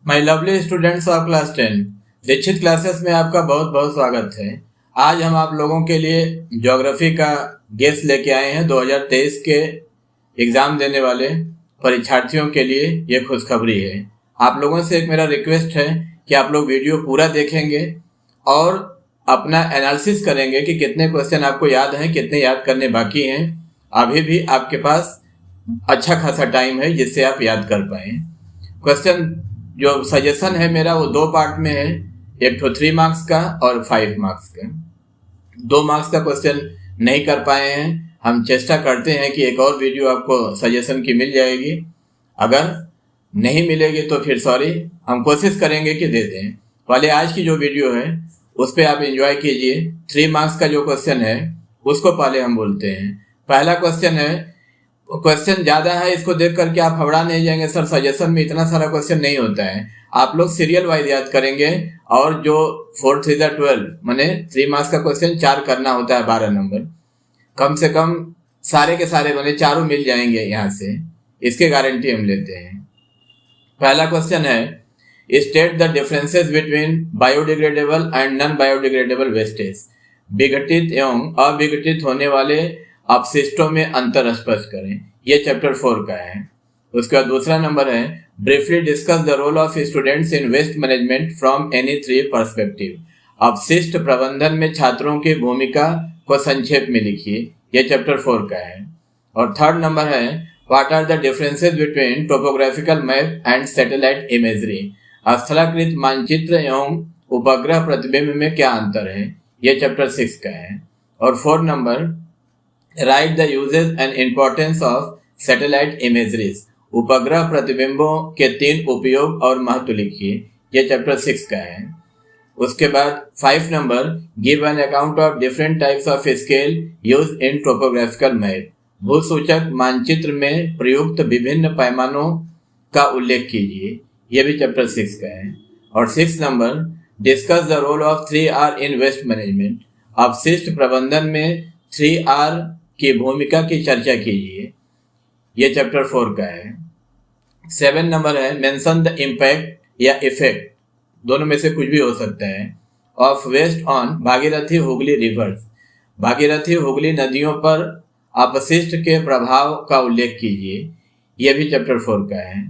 My lovely students of class 10 Dikshit classes में आपका बहुत बहुत स्वागत है। आज हम आप लोगों के लिए ज्योग्राफी का गेस लेके आए हैं। 2023 के एग्ज़ाम देने वाले परीक्षार्थियों के लिए ये खुशखबरी है। आप लोगों से एक मेरा रिक्वेस्ट है कि आप लोग वीडियो पूरा देखेंगे और अपना एनालिसिस करेंगे कि कितने क्वेश्चन आपको याद हैं, कितने याद करने बाकी हैं। अभी भी आपके पास अच्छा खासा टाइम है जिससे आप याद कर पाएँ। क्वेश्चन जो सजेशन है मेरा वो दो पार्ट में है, एक तो 3 मार्क्स का और 5 मार्क्स का। 2 मार्क्स का क्वेश्चन नहीं कर पाए हैं, हम चेष्टा करते हैं कि एक और वीडियो आपको सजेशन की मिल जाएगी। अगर नहीं मिलेगी तो फिर सॉरी, हम कोशिश करेंगे कि दे दें। पहले आज की जो वीडियो है उस पर आप एंजॉय कीजिए। 3 मार्क्स का जो क्वेश्चन है उसको पहले हम बोलते हैं। पहला क्वेश्चन है, क्वेश्चन ज़्यादा है, इसको देख करके आप हबड़ा नहीं जाएंगे सर सजेशन में इतना सारा क्वेश्चन नहीं होता है। आप लोग सीरियल वाइज याद करेंगे और जो 4 3 12 माने 3 मार्क्स का क्वेश्चन 4 करना होता है, 12 नंबर कम से कम सारे के सारे बने चारों मिल जाएंगे यहाँ से, इसके गारंटी हम लेते हैं। पहला क्वेश्चन है, state the differences between biodegradable and non biodegradable wastage. विघटित एवं अविघटित होने वाले अपशिष्टों में अंतर स्पष्ट करें। यह चैप्टर 4 का है। उसके बाद दूसरा नंबर है, briefly discuss the role of students in waste management from any 3 perspective. अपशिष्ट प्रबंधन में छात्रों की भूमिका को संक्षेप में लिखिए। यह चैप्टर 4 का है। और थर्ड नंबर है, what are the differences between topographical map and satellite imagery. स्थलाकृत मानचित्र एवं उपग्रह प्रतिबिंब में क्या अंतर है। यह चैप्टर 6 का है। और 4 number, right the uses and importance of satellite imageries. उपग्रह प्रतिबिंबों के 3 उपयोग और महत्व लिखिए। यह चैप्टर 6 का है। उसके बाद 5 number, give an account of different types of scale use in topographical map. भूसूचक मानचित्र में प्रयुक्त विभिन्न पैमानों का उल्लेख कीजिए। यह भी चैप्टर 6 का है। और 6 नंबर, discuss the role of 3R in waste management. अपशिष्ट प्रबंधन में 3R की भूमिका की चर्चा कीजिए। यह चैप्टर 4 का है। 7 नंबर है, मेंशन द इम्पैक्ट या इफेक्ट, दोनों में से कुछ भी हो सकता है, of waste on Bhagirathi Hooghly rivers. Bhagirathi Hooghly नदियों पर अपशिष्ट के प्रभाव का उल्लेख कीजिए। यह भी चैप्टर 4 का है।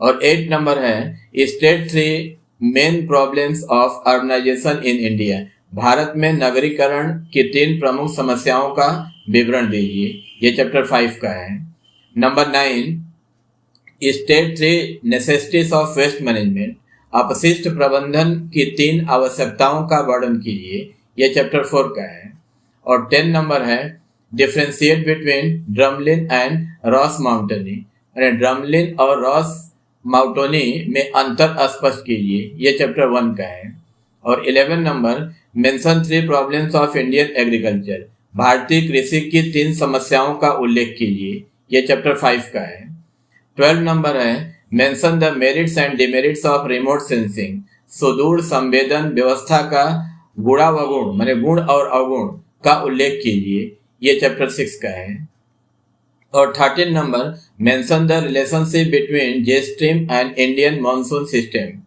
और 8 नंबर है, state 3 main problems of urbanization in India. Bharat में नगरीकरण की 3 प्रमुख समस्याओं का विवरण दीजिए। यह चैप्टर 5 का है। Number 9, state 3 necessities of waste management. अपशिष्ट प्रबंधन की 3 आवश्यकताओं का वर्णन कीजिए। यह चैप्टर 4 का है। और 10 नंबर है, differentiate between drumlin and roche moutonnee. Drumlin और रॉस माउंटेनी में अंतर स्पष्ट कीजिए। यह चैप्टर 1 का है। और 11 number, mention 3 problems of Indian agriculture. भारतीय कृषि की 3 समस्याओं का उल्लेख कीजिए। यह चैप्टर 5 का है। 12 नंबर है, mention the merits and demerits of remote sensing. सुदूर संवेदन व्यवस्था का गुणावगुण माने गुण और अवगुण का उल्लेख कीजिए। यह चैप्टर 6 का है। और 13 number, mention the relationship between jet stream and Indian monsoon system.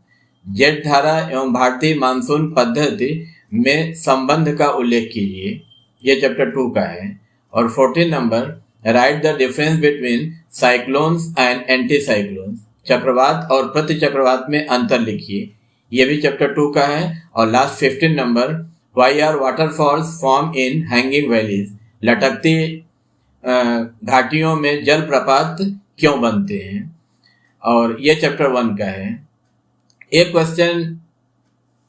Jet धारा एवं भारतीय मानसून पद्धति में संबंध का उल्लेख कीजिए। यह चैप्टर 2 का है। और 14 number, right the difference between cyclones and anti cyclones. चक्रवात और प्रति चक्रवात में अंतर लिखिए। यह भी चैप्टर 2 का है। और last 15 number, why are waterfalls form in hanging valleys. लटकती घाटियों में जलप्रपात क्यों बनते हैं। और यह चैप्टर 1 का है। एक क्वेश्चन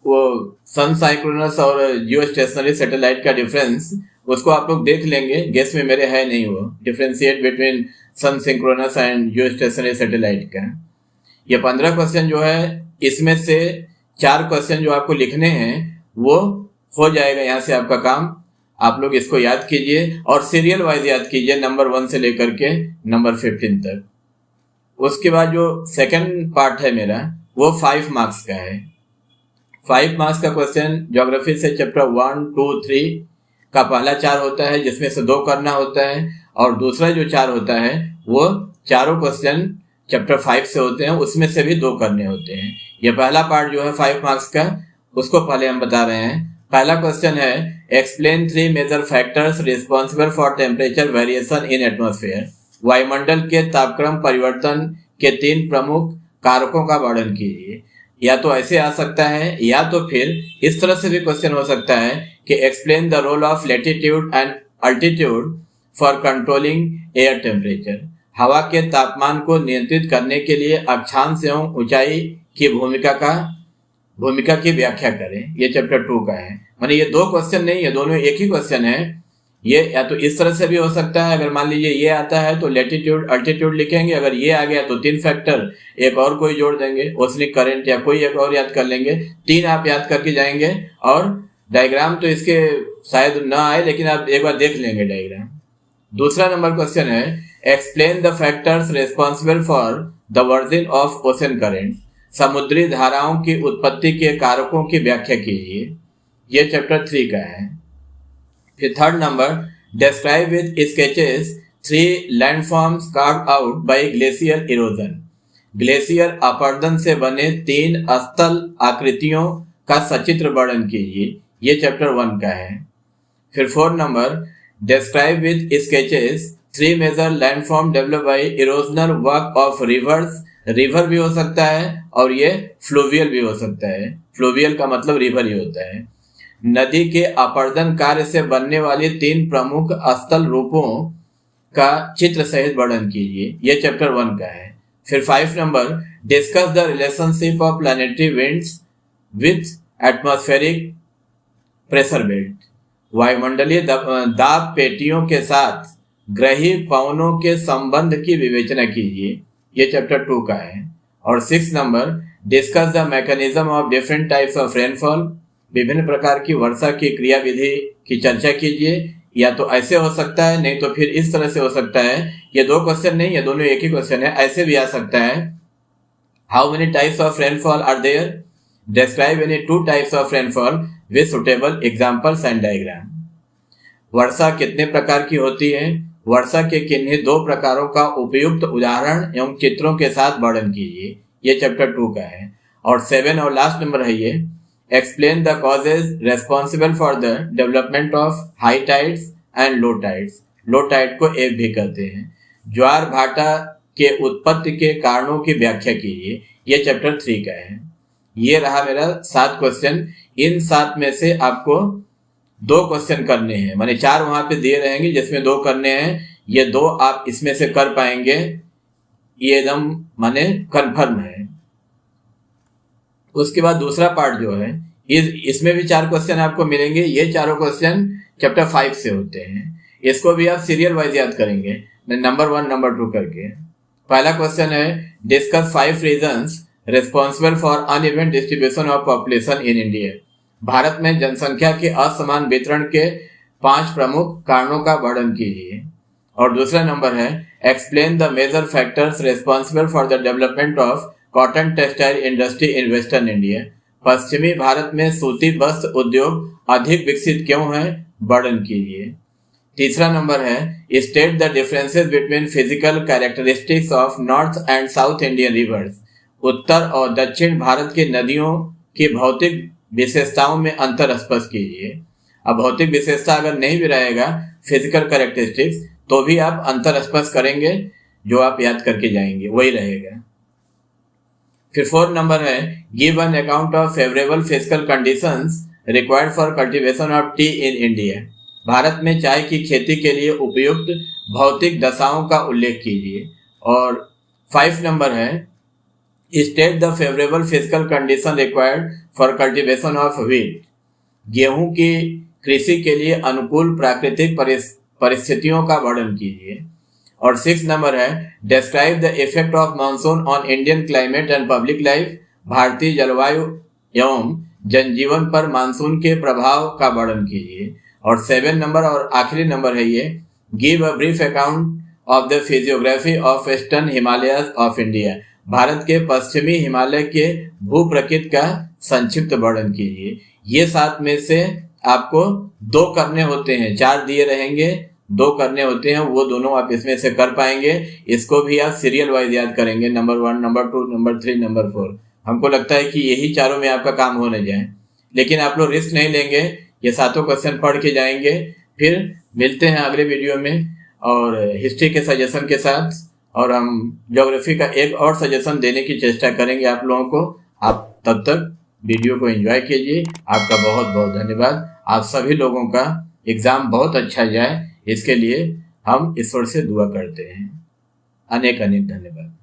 वो सन साइक्लोनस और जियो स्टेशनरी सैटेलाइट का डिफरेंस, उसको आप लोग देख लेंगे, गेस में मेरे है नहीं वो, differentiate between sun synchronous and geostationary satellite का। ये 15 क्वेश्चन जो है, इसमें से 4 क्वेश्चन जो आपको लिखने हैं वो हो जाएगा यहाँ से आपका काम। आप लोग इसको याद कीजिए और सीरियल वाइज याद कीजिए, नंबर 1 से लेकर के नंबर 15 तक। उसके बाद जो सेकंड पार्ट है मेरा वो 5 मार्क्स का है। 5 मार्क्स का क्वेश्चन ज्योग्राफी से चैप्टर 1 2 3 का पहला 4 होता है, जिसमें से 2 करना होता है। और दूसरा जो 4 होता है वो चारों क्वेश्चन चैप्टर 5 से होते हैं, उसमें से भी 2 करने होते हैं। ये पहला पार्ट जो है 5 मार्क्स का, उसको पहले हम बता रहे हैं। पहला क्वेश्चन है explain 3 major factors responsible for temperature variation in atmosphere. वायुमंडल के तापक्रम परिवर्तन के 3 प्रमुख कारकों का वर्णन कीजिए। या तो ऐसे आ सकता है या तो फिर इस तरह से भी क्वेश्चन हो सकता है कि explain the role of latitude and altitude for controlling air temperature. हवा के तापमान को नियंत्रित करने के लिए अक्षांश एवं ऊंचाई की भूमिका की व्याख्या करें। ये चैप्टर 2 का है। माने ये 2 क्वेश्चन नहीं, ये दोनों एक ही क्वेश्चन है। ये या तो इस तरह से भी हो सकता है, अगर मान लीजिए ये आता है तो लैटिट्यूड अल्टीट्यूड लिखेंगे, अगर ये आ गया तो 3 फैक्टर एक और कोई जोड़ देंगे, ओसनिक करंट या कोई एक और याद कर लेंगे। 3 आप याद करके जाएंगे और डायग्राम तो इसके शायद ना आए, लेकिन आप एक बार देख लेंगे डायग्राम। दूसरा नंबर क्वेश्चन है explain the factors responsible for the version of ocean currents. समुद्री धाराओं की उत्पत्ति के कारकों की व्याख्या कीजिए। ये चैप्टर 3 का है। फिर third number describe with sketches 3 landforms carved out by glacier erosion. Glacier अपरदन से बने 3 स्थल आकृतियों का सचित्र वर्णन कीजिए। ये चैप्टर 1 का है। फिर 4 number describe with sketches 3 major landform develop by erosional work of rivers. River भी हो सकता है और ये फ्लूवियल भी हो सकता है। फ्लूवियल का मतलब रिवर ही होता है। नदी के अपरदन कार्य से बनने वाली 3 प्रमुख स्थल रूपों का चित्र सहित वर्णन कीजिए। यह चैप्टर 1 का है। फिर 5 number discuss the relationship of planetary winds with atmospheric pressure belt. वायुमंडलीय दाब पेटियों के साथ ग्रही पवनों के संबंध की विवेचना कीजिए। यह चैप्टर 2 का है। और 6 नंबर discuss the mechanism of different types of rainfall. विभिन्न प्रकार की वर्षा की क्रियाविधि की चर्चा कीजिए। या तो ऐसे हो सकता है, नहीं तो फिर इस तरह से हो सकता है। ये 2 क्वेश्चन नहीं, ये दोनों एक ही क्वेश्चन है। ऐसे भी आ सकता है how many types of rainfall are there. Describe any 2 types of rainfall with suitable examples and diagram. वर्षा कितने प्रकार की होती है, वर्षा के किन्हीं 2 प्रकारों का उपयुक्त उदाहरण एवं चित्रों के साथ वर्णन कीजिए। ये चैप्टर 2 का है। और 7 और लास्ट नंबर है ये explain the causes responsible for the development of high tides and low tides. Low tide को एब भी कहते हैं। ज्वार भाटा के उत्पत्ति के कारणों की व्याख्या कीजिए। यह चैप्टर 3 का है। ये रहा मेरा 7 क्वेश्चन। इन 7 में से आपको 2 क्वेश्चन करने हैं, माने 4 वहां पे दिए रहेंगे जिसमें 2 करने हैं। ये 2 आप इसमें से कर पाएंगे, ये एकदम माने कंफर्म है। उसके बाद दूसरा पार्ट जो है इसमें भी 4 क्वेश्चन आपको मिलेंगे। ये चारों क्वेश्चन चैप्टर 5 से होते हैं। इसको भी आप सीरियल वाइज याद करेंगे, नंबर 1 नंबर 2 करके। पहला क्वेश्चन है discuss 5 reasons responsible for uneven distribution of population in India. Bharat में जनसंख्या के असमान वितरण के 5 प्रमुख कारणों का वर्णन कीजिए। और दूसरा नंबर है explain the major factors responsible for the development of cotton textile industry in western India. पश्चिमी भारत में सूती वस्त्र उद्योग अधिक विकसित क्यों है, वर्णन कीजिए। तीसरा नंबर है state the differences between physical characteristics of north and south Indian rivers. उत्तर और दक्षिण भारत की नदियों की भौतिक विशेषताओं में अंतर स्पष्ट कीजिए। अब भौतिक विशेषता अगर नहीं भी रहेगा, फिजिकल कैरेक्टरिस्टिक्स, तो भी आप अंतर स्पष्ट करेंगे, जो आप याद करके जाएंगे वही रहेगा। फिर 4 नंबर है give an account of favourable physical conditions required for cultivation of T in India. Bharat में चाय की खेती के लिए उपयुक्त भौतिक दशाओं का उल्लेख कीजिए। और 5 नंबर है state the favourable physical condition required for cultivation of wheat. गेहूं की कृषि के लिए अनुकूल प्राकृतिक परिस्थितियों का वर्णन कीजिए। और 6 नंबर है describe the effect of monsoon on Indian climate and public life. भारतीय जलवायु एवं जनजीवन पर मानसून के प्रभाव का वर्णन कीजिए। और 7 नंबर और आखिरी नंबर है ये give a brief account of the physiography of western Himalayas of India. Bharat के पश्चिमी हिमालय के भू प्रकृति का संक्षिप्त वर्णन कीजिए। ये 7 में से आपको 2 करने होते हैं, 4 दिए रहेंगे, 2 करने होते हैं वो दोनों आप इसमें से कर पाएंगे। इसको भी आप सीरियल वाइज याद करेंगे, नंबर 1, नंबर 2, नंबर 3, नंबर 4। हमको लगता है कि यही चारों में आपका काम होने जाए, लेकिन आप लोग रिस्क नहीं लेंगे, ये 7 क्वेश्चन पढ़ के जाएंगे। फिर मिलते हैं अगले वीडियो में और हिस्ट्री के सजेशन के साथ, और हम ज्योग्राफी का एक और सजेशन देने की चेष्टा करेंगे आप लोगों को। आप तब तक वीडियो को एंजॉय कीजिए। आपका बहुत बहुत धन्यवाद। आप सभी लोगों का एग्ज़ाम बहुत अच्छा जाए, इसके लिए हम ईश्वर से दुआ करते हैं। अनेक अनेक धन्यवाद।